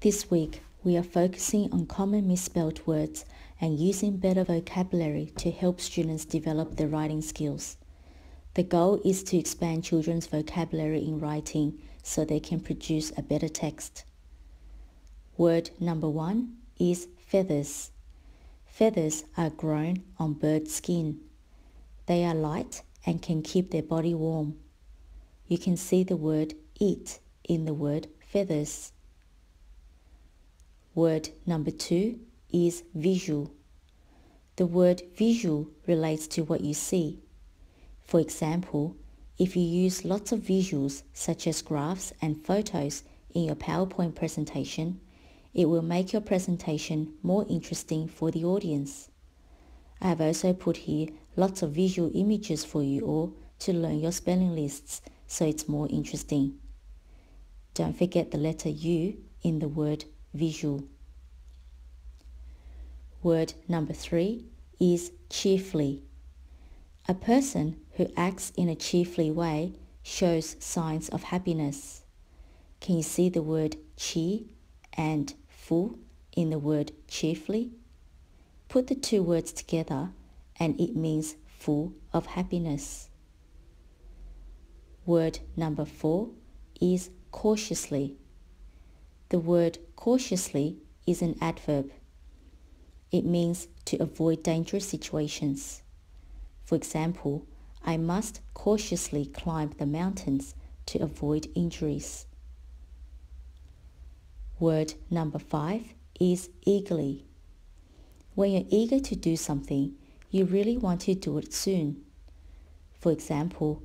This week, we are focusing on common misspelled words and using better vocabulary to help students develop their writing skills. The goal is to expand children's vocabulary in writing so they can produce a better text. Word number 1 is feathers. Feathers are grown on bird skin. They are light and can keep their body warm. You can see the word it in the word feathers. Word number 2 is visual. The word visual relates to what you see. For example, if you use lots of visuals such as graphs and photos in your PowerPoint presentation, it will make your presentation more interesting for the audience. I have also put here lots of visual images for you all to learn your spelling lists so it's more interesting. Don't forget the letter U in the word visual. Word number 3 is cheerfully. A person who acts in a cheerfully way shows signs of happiness. Can you see the word cheer and full in the word cheerfully? Put the two words together and it means full of happiness. Word number 4 is cautiously. The word cautiously is an adverb. It means to avoid dangerous situations. For example, I must cautiously climb the mountains to avoid injuries. Word number 5 is eagerly. When you're eager to do something, you really want to do it soon. For example,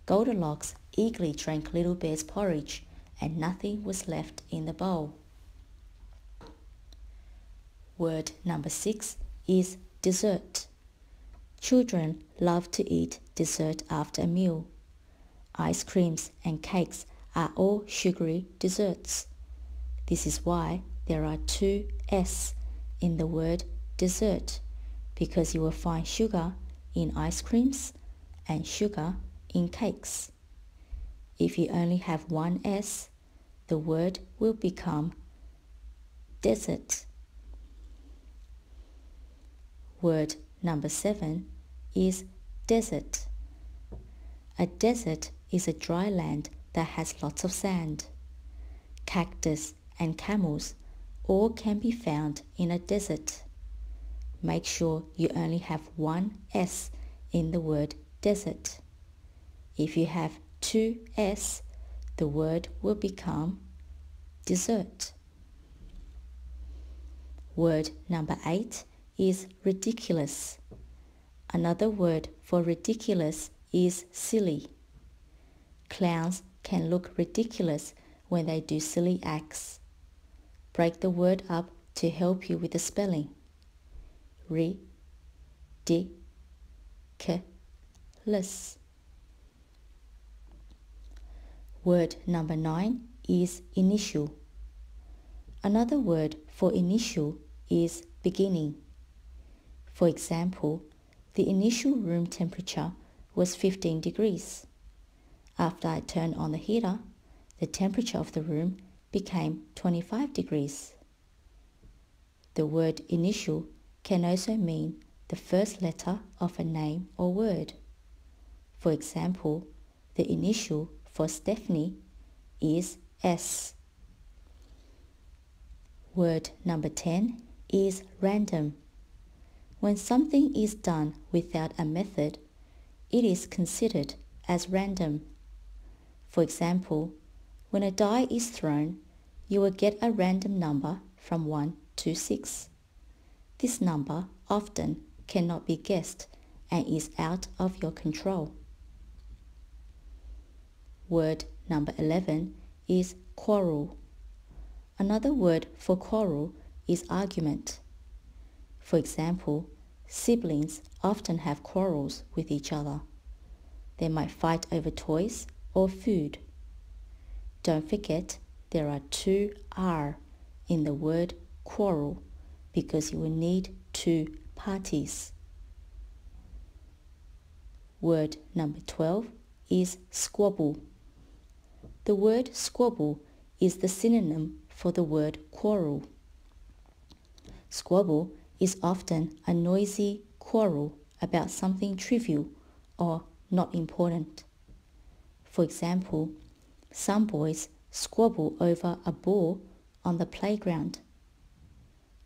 Goldilocks eagerly drank Little Bear's porridge and nothing was left in the bowl. Word number 6 is dessert. Children love to eat dessert after a meal. Ice creams and cakes are all sugary desserts. This is why there are two S in the word dessert, because you will find sugar in ice creams and sugar in cakes. If you only have one S, the word will become desert. Word number 7 is desert. A desert is a dry land that has lots of sand. Cactus and camels all can be found in a desert. Make sure you only have one S in the word desert. If you have two S, the word will become dessert. Word number 8 is ridiculous. Another word for ridiculous is silly. Clowns can look ridiculous when they do silly acts. Break the word up to help you with the spelling. Ridiculous. Word number 9 is initial. Another word for initial is beginning. For example, the initial room temperature was 15 degrees. After I turned on the heater, the temperature of the room became 25 degrees. The word initial can also mean the first letter of a name or word. For example, the initial for Stephanie is S. Word number 10 is random. When something is done without a method, it is considered as random. For example, when a die is thrown, you will get a random number from 1 to 6. This number often cannot be guessed and is out of your control. Word number 11 is quarrel. Another word for quarrel is argument. For example, siblings often have quarrels with each other. They might fight over toys or food. Don't forget there are two R in the word quarrel because you will need two parties. Word number 12 is squabble. The word squabble is the synonym for the word quarrel. Squabble is often a noisy quarrel about something trivial or not important. For example, some boys squabble over a ball on the playground.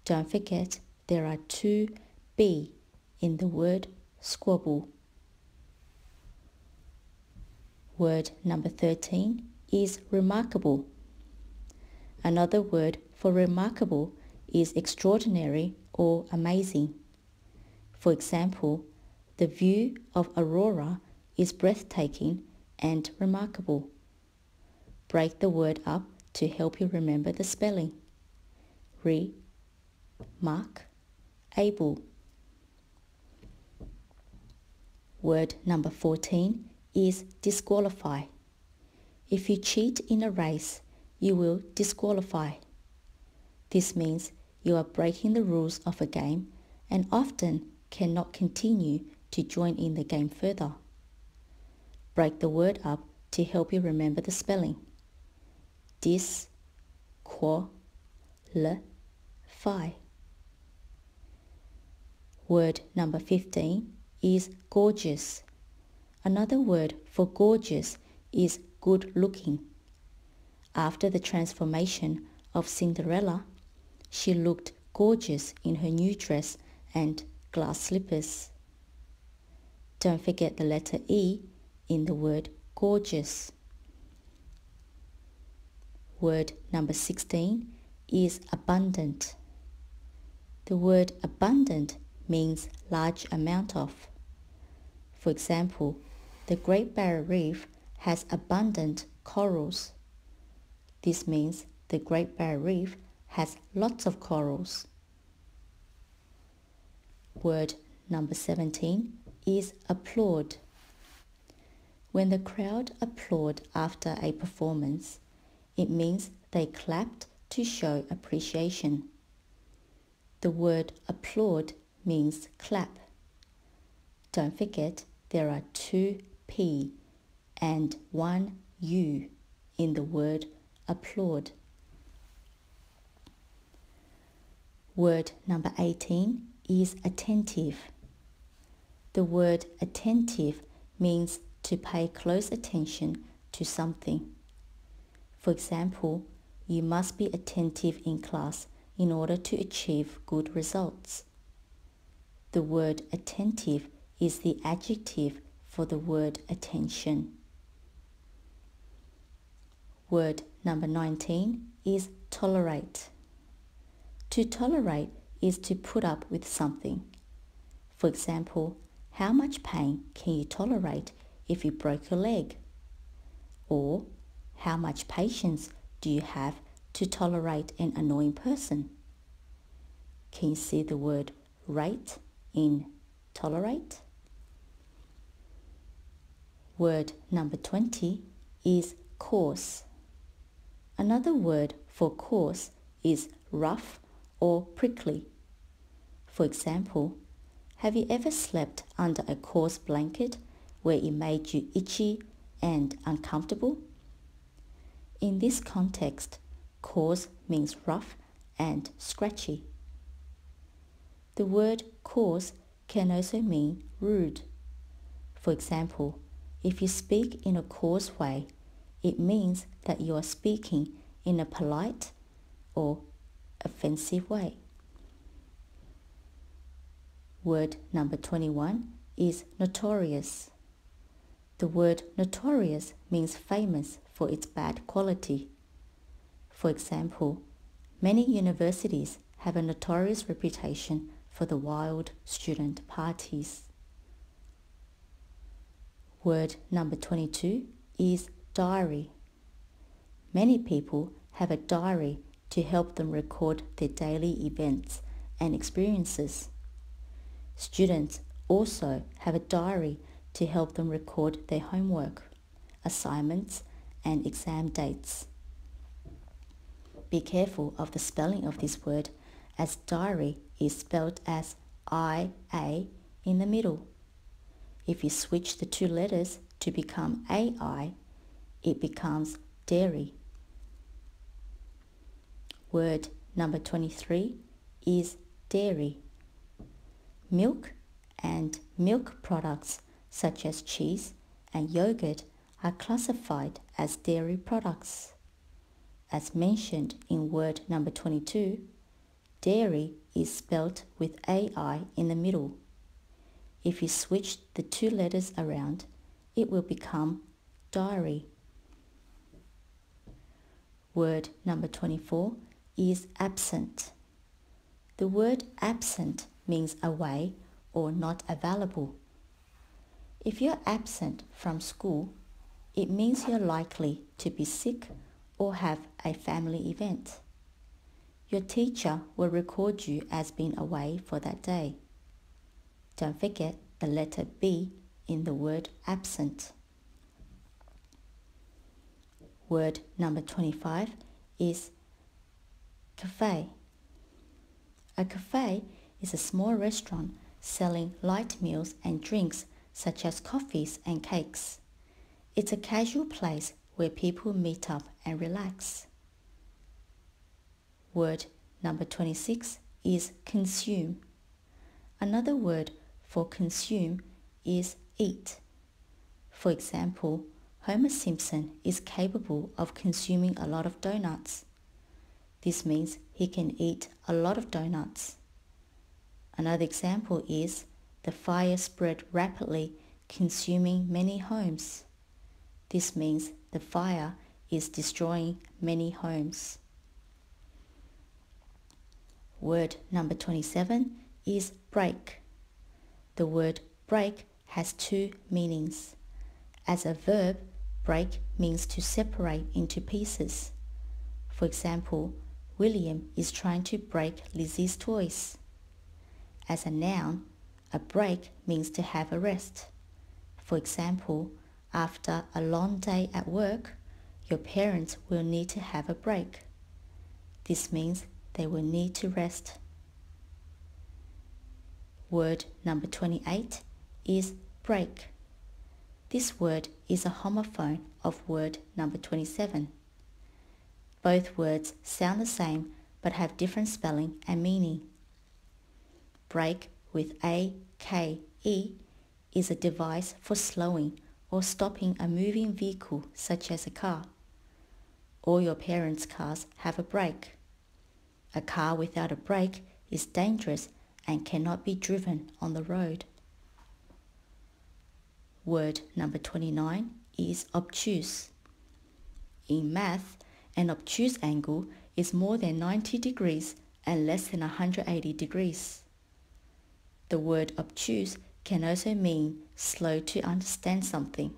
Don't forget there are two B in the word squabble. Word number 13 is remarkable. Another word for remarkable is extraordinary or amazing. For example, the view of Aurora is breathtaking and remarkable. Break the word up to help you remember the spelling. Able. Word number 14 is disqualify. If you cheat in a race, you will disqualify. This means you are breaking the rules of a game and often cannot continue to join in the game further. Break the word up to help you remember the spelling. Disqualify. Word number 15 is gorgeous. Another word for gorgeous is good looking. After the transformation of Cinderella, she looked gorgeous in her new dress and glass slippers. Don't forget the letter E in the word gorgeous. Word number 16 is abundant. The word abundant means large amount of. For example, the Great Barrier Reef has abundant corals. This means the Great Barrier Reef has lots of corals. Word number 17 is applaud. When the crowd applaud after a performance, it means they clapped to show appreciation. The word applaud means clap. Don't forget there are two P and one U in the word applaud. Word number 18 is attentive. The word attentive means to pay close attention to something. For example, you must be attentive in class in order to achieve good results. The word attentive is the adjective for the word attention. Word number 19 is tolerate. To tolerate is to put up with something. For example, how much pain can you tolerate if you broke your leg? Or, how much patience do you have to tolerate an annoying person? Can you see the word rate in tolerate? Word number 20 is coarse. Another word for coarse is rough or prickly. For example, have you ever slept under a coarse blanket where it made you itchy and uncomfortable? In this context, coarse means rough and scratchy. The word coarse can also mean rude. For example, if you speak in a coarse way, it means that you are speaking in a polite or offensive way. Word number 21 is notorious. The word notorious means famous for its bad quality. For example, many universities have a notorious reputation for the wild student parties. Word number 22 is diary. Many people have a diary to help them record their daily events and experiences. Students also have a diary to help them record their homework, assignments, and exam dates. Be careful of the spelling of this word, as diary is spelled as I-A in the middle. If you switch the two letters to become AI, it becomes dairy. Word number 23 is dairy. Milk and milk products such as cheese and yogurt are classified as dairy products. As mentioned in word number 22, dairy is spelt with AI in the middle. If you switch the two letters around, it will become diary. Word number 24 is absent. The word absent means away or not available. If you're absent from school, it means you're likely to be sick or have a family event. Your teacher will record you as being away for that day. Don't forget the letter B in the word absent. Word number 25 is cafe. A cafe is a small restaurant selling light meals and drinks such as coffees and cakes. It's a casual place where people meet up and relax. Word number 26 is consume. Another word for consume is eat. For example, Homer Simpson is capable of consuming a lot of donuts. This means he can eat a lot of donuts. Another example is the fire spread rapidly, consuming many homes. This means the fire is destroying many homes. Word number 27 is break. The word break has two meanings. As a verb, break means to separate into pieces. For example, William is trying to break Lizzie's toys. As a noun, a break means to have a rest. For example, after a long day at work, your parents will need to have a break. This means they will need to rest. Word number 28 is break. This word is a homophone of word number 27. Both words sound the same but have different spelling and meaning. Brake with A-K-E is a device for slowing or stopping a moving vehicle such as a car. All your parents' cars have a brake. A car without a brake is dangerous and cannot be driven on the road. Word number 29 is obtuse. In math, an obtuse angle is more than 90 degrees and less than 180 degrees. The word obtuse can also mean slow to understand something.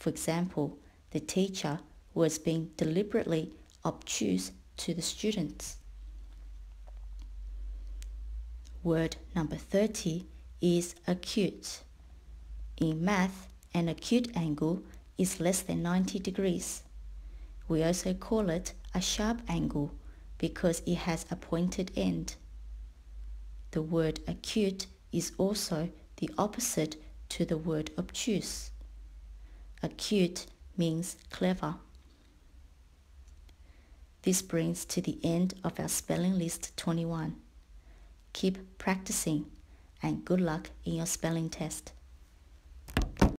For example, the teacher was being deliberately obtuse to the students. Word number 30 is acute. In math, an acute angle is less than 90 degrees. We also call it a sharp angle because it has a pointed end. The word acute is also the opposite to the word obtuse. Acute means clever. This brings to the end of our spelling list 21. Keep practicing and good luck in your spelling test.